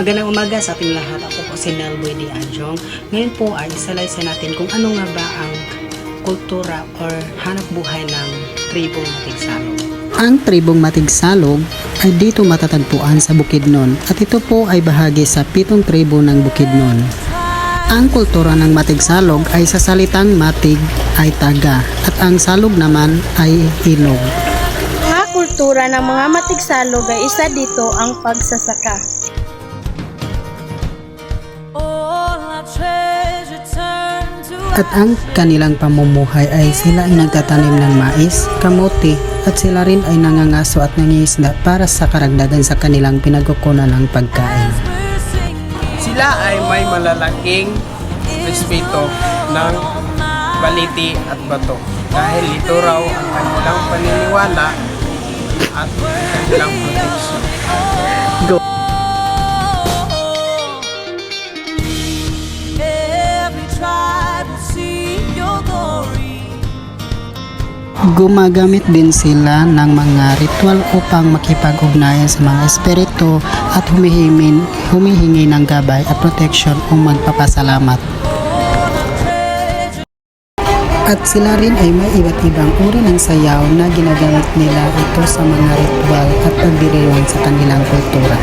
Magandang umaga sa ating lahat. Ako po si Nelboy Di Adjong. Ngayon po ay isalay natin kung ano nga ba ang kultura or hanap buhay ng tribong Matigsalog. Ang tribong Matigsalog ay dito matatagpuan sa Bukidnon at ito po ay bahagi sa 7 tribo ng Bukidnon. Ang kultura ng Matigsalog ay sa salitang Matig ay taga at ang salog naman ay ilog. Ang kultura ng mga Matigsalog ay isa dito ang pagsasaka. At ang kanilang pamumuhay ay sila ay nagtatanim ng mais, kamote at sila rin ay nangangaso at nangingisda para sa karagdagan sa kanilang pinagkukunan ng pagkain. Sila ay may malalaking respeto ng baliti at bato dahil ito raw ang kanilang paniniwala at kanilang protection. Gumagamit din sila ng mga ritual upang makipag-ugnayan sa mga espiritu at humihingi ng gabay at protection o magpapasalamat. At sila rin ay may iba't ibang uri ng sayaw na ginagamit nila ito sa mga ritual at pagdiriwang sa kanilang kultura.